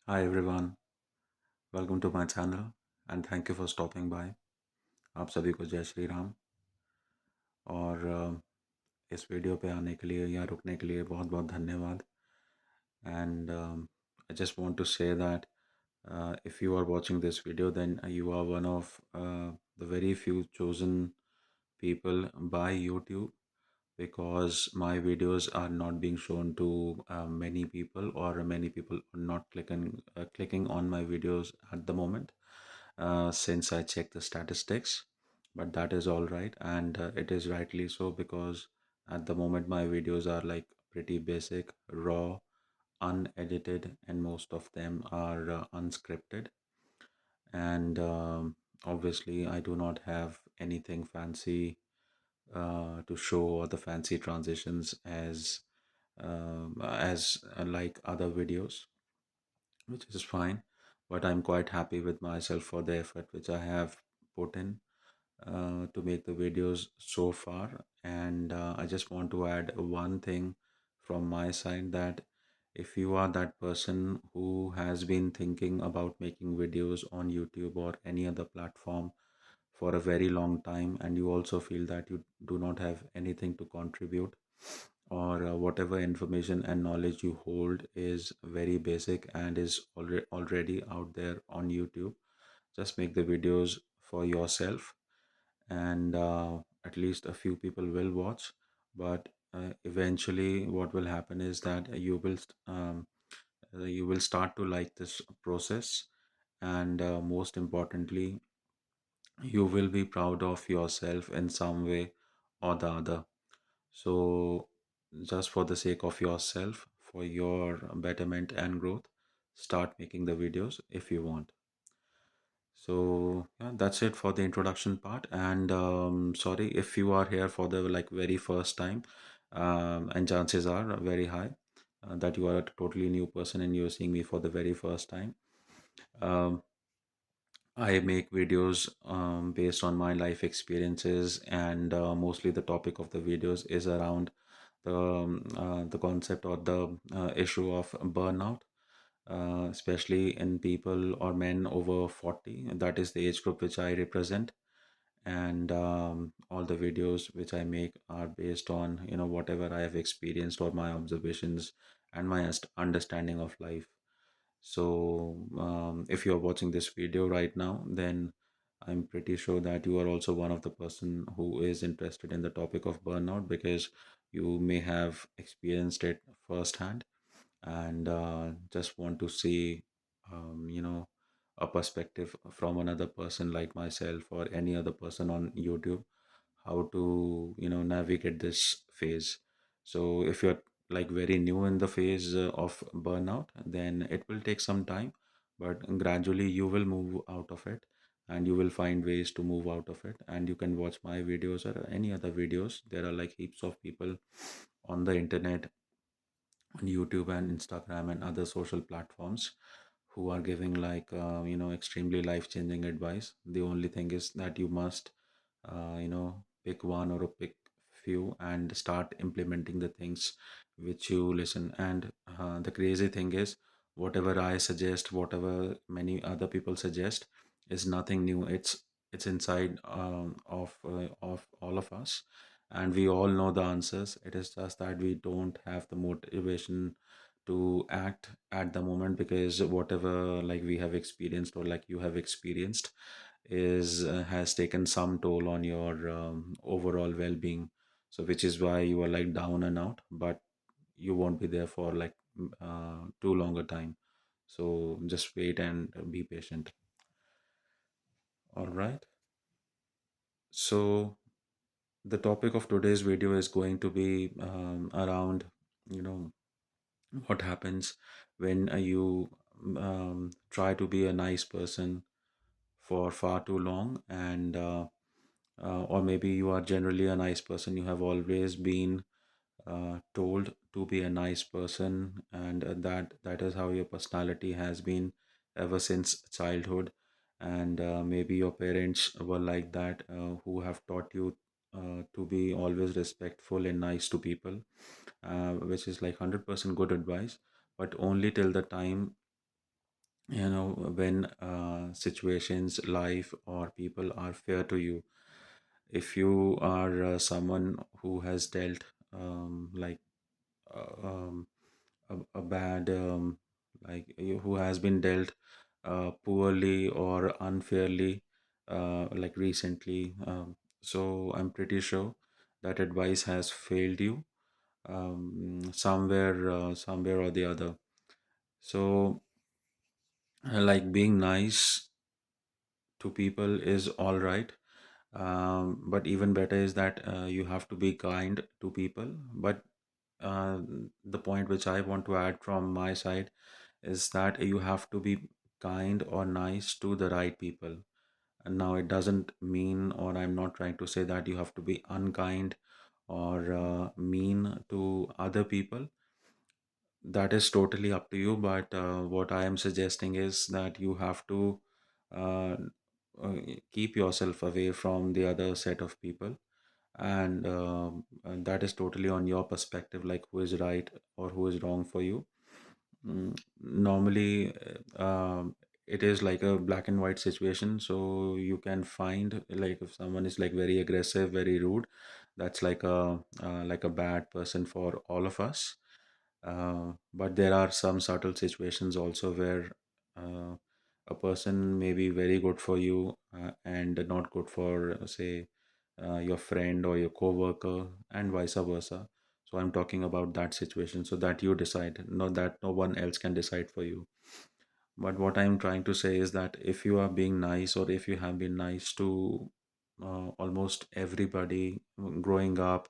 Hi everyone, welcome to my channel and thank you for stopping by. आप सभी को जय श्री राम और इस वीडियो पे आने के लिए या रुकने के लिए बहुत बहुत धन्यवाद and I just want to say that if you are watching this video then you are one of the very few chosen people by YouTube because my videos are not being shown to many people or many people are not clicking on my videos at the moment since I checked the statistics, but that is all right, and it is rightly so because at the moment my videos are like pretty basic, raw, unedited, and most of them are unscripted. And obviously, I do not have anything fancy to show or the fancy transitions as like other videos, which is fine. But I'm quite happy with myself for the effort which I have put in to make the videos so far. And I just want to add one thing from my side that if you are that person who has been thinking about making videos on YouTube or any other platform for a very long time and you also feel that you do not have anything to contribute or whatever information and knowledge you hold is very basic and is already out there on YouTube, just make the videos for yourself and at least a few people will watch. But eventually what will happen is that you will start to like this process, and most importantly you will be proud of yourself in some way or the other. So just for the sake of yourself, for your betterment and growth, start making the videos if you want. So yeah, that's it for the introduction part. And sorry if you are here for the like very first time, and chances are very high that you are a totally new person and you're seeing me for the very first time. Um, I make videos based on my life experiences, and mostly the topic of the videos is around the concept or the issue of burnout, especially in people or men over 40. That is the age group which I represent, and all the videos which I make are based on whatever I have experienced or my observations and my understanding of life. So, if you're watching this video right now, then I'm pretty sure that you are also one of the person who is interested in the topic of burnout because you may have experienced it firsthand and just want to see, a perspective from another person like myself or any other person on YouTube how to navigate this phase. So if you're like very new in the phase of burnout, then it will take some time, but gradually you will move out of it and you will find ways to move out of it. And you can watch my videos or any other videos. There are like heaps of people on the internet, on YouTube and Instagram and other social platforms who are giving like extremely life changing advice. The only thing is that you must pick one or pick few and start implementing the things which you listen. And the crazy thing is, whatever I suggest, whatever many other people suggest, is nothing new. It's inside of all of us, and we all know the answers. It is just that we don't have the motivation to act at the moment because whatever like we have experienced or like you have experienced is has taken some toll on your overall well-being, so which is why you are like down and out, but you won't be there for like too long a time. So just wait and be patient. All right, so the topic of today's video is going to be around you know what happens when you try to be a nice person for far too long, and or maybe you are generally a nice person, you have always been told to be a nice person, and that is how your personality has been ever since childhood. And maybe your parents were like that, who have taught you to be always respectful and nice to people, which is like 100% good advice, but only till the time when situations, life, or people are fair to you. If you are someone who has dealt like a bad who has been dealt poorly or unfairly like recently, so I'm pretty sure that advice has failed you somewhere or the other. So like being nice to people is all right, but even better is that you have to be kind to people. But uh, the point which I want to add from my side is that you have to be kind or nice to the right people. And now it doesn't mean, or I'm not trying to say that you have to be unkind or mean to other people. That is totally up to you. But what I am suggesting is that you have to uh, uh, keep yourself away from the other set of people. And that is totally on your perspective, like who is right or who is wrong for you. Normally, it is like a black and white situation. So you can find, like, if someone is like very aggressive, very rude, that's like a bad person for all of us. But there are some subtle situations also where uh, a person may be very good for you and not good for, say, your friend or your coworker, and vice versa. So I'm talking about that situation, so that you decide, not that no one else can decide for you. But what I'm trying to say is that if you are being nice, or if you have been nice to almost everybody growing up,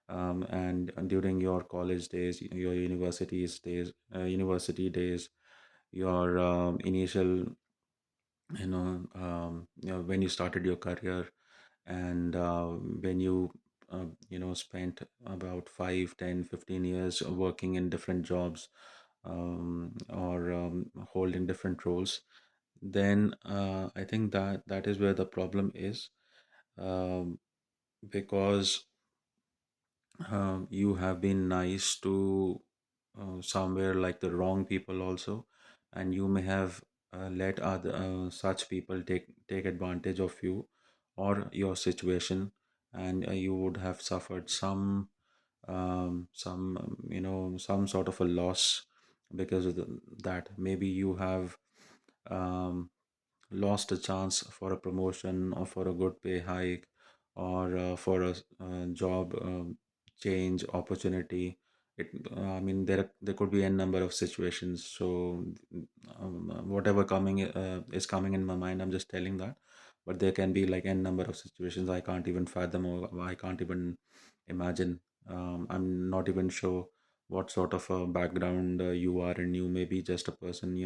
and during your college days, your university days, your initial, when you started your career, and when you spent about 5, 10, 15 years working in different jobs, or holding different roles, then I think that is where the problem is, um, because you have been nice to somewhere like the wrong people also, and you may have let other such people take advantage of you or your situation, and you would have suffered some sort of a loss because of that. Maybe you have um, lost a chance for a promotion, or for a good pay hike, or for a job change opportunity. I mean, there could be a number of situations. So whatever coming is coming in my mind, I'm just telling that. But there can be like n number of situations I can't even fathom, or I can't even imagine. I'm not even sure what sort of a background you are, and you may be just a person,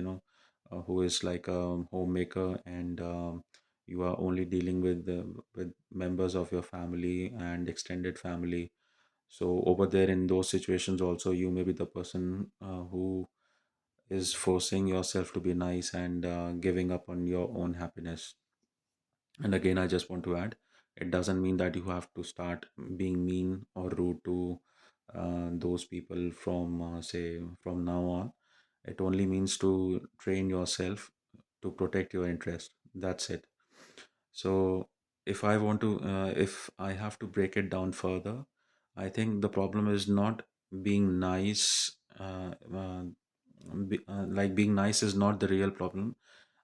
who is like a homemaker, and you are only dealing with members of your family and extended family. So over there in those situations also, you may be the person who is forcing yourself to be nice, and giving up on your own happiness. And again, I just want to add, it doesn't mean that you have to start being mean or rude to those people from, say, from now on. It only means to train yourself to protect your interest. That's it. So if I have to break it down further, I think the problem is not being nice. Like being nice is not the real problem.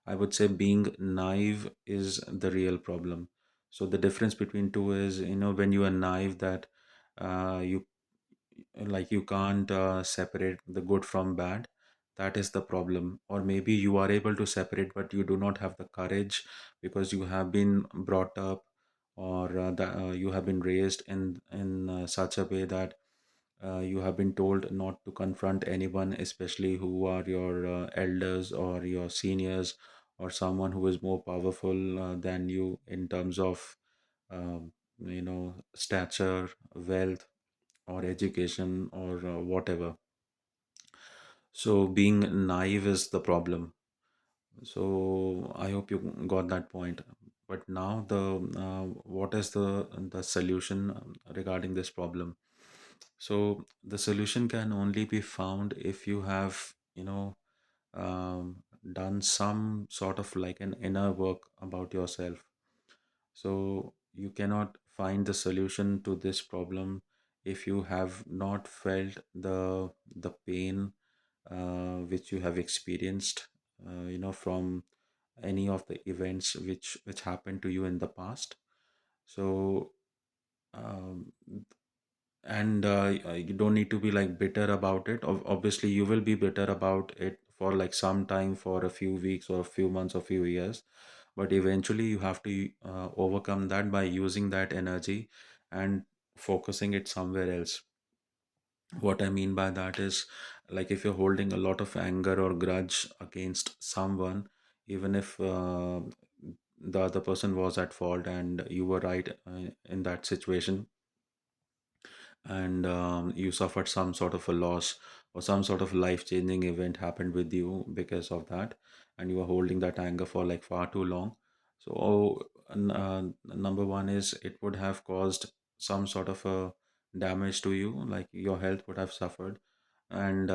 I would say being naive is the real problem. So the difference between two is, when you are naive, that you like you can't separate the good from bad. That is the problem. Or maybe you are able to separate, but you do not have the courage, because you have been brought up, or you have been raised in such a way that you have been told not to confront anyone, especially who are your elders or your seniors, or someone who is more powerful than you in terms of stature, wealth, or education, or whatever. So being naive is the problem. So I hope you got that point. But now the what is the solution regarding this problem? So the solution can only be found if you have, done some sort of like an inner work about yourself. So you cannot find the solution to this problem if you have not felt the pain which you have experienced, from any of the events which happened to you in the past. So um, and you don't need to be like bitter about it. Obviously you will be bitter about it for like some time, for a few weeks or a few months or few years, but eventually you have to overcome that by using that energy and focusing it somewhere else. What I mean by that is, like, if you're holding a lot of anger or grudge against someone, even if the other person was at fault and you were right in that situation, and you suffered some sort of a loss or some sort of life changing event happened with you because of that, and you are holding that anger for like far too long. So number one is, it would have caused some sort of a damage to you, like your health would have suffered. And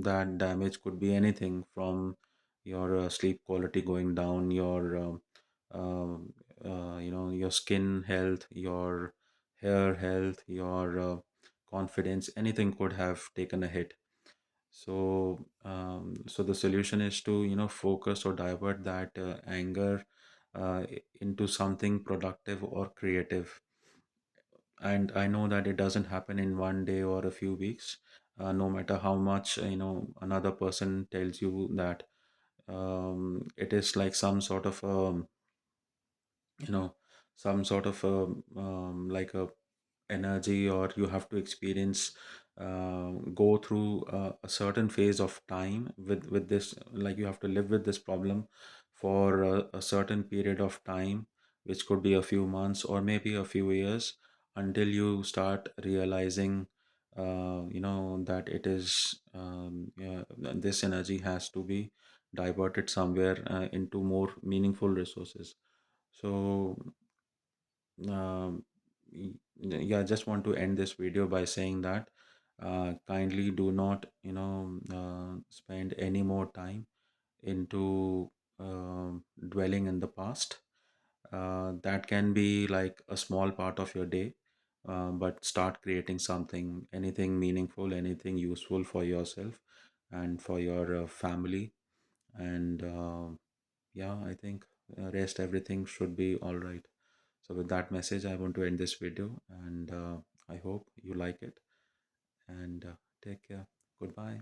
that damage could be anything from your sleep quality going down, your your skin health, your hair health, your confidence, anything could have taken a hit. So the solution is to, focus or divert that anger into something productive or creative. And I know that it doesn't happen in one day or a few weeks. No matter how much another person tells you that it is like some sort of you know some sort of like a energy, or you have to experience go through a certain phase of time with this, like you have to live with this problem for a certain period of time, which could be a few months or maybe a few years, until you start realizing that it is yeah, this energy has to be diverted somewhere into more meaningful resources. So um, yeah, I just want to end this video by saying that kindly do not, spend any more time into dwelling in the past. That can be like a small part of your day, but start creating something, anything meaningful, anything useful for yourself and for your family. And yeah, I think rest everything should be all right. So with that message, I want to end this video, and I hope you like it. And take care. Goodbye.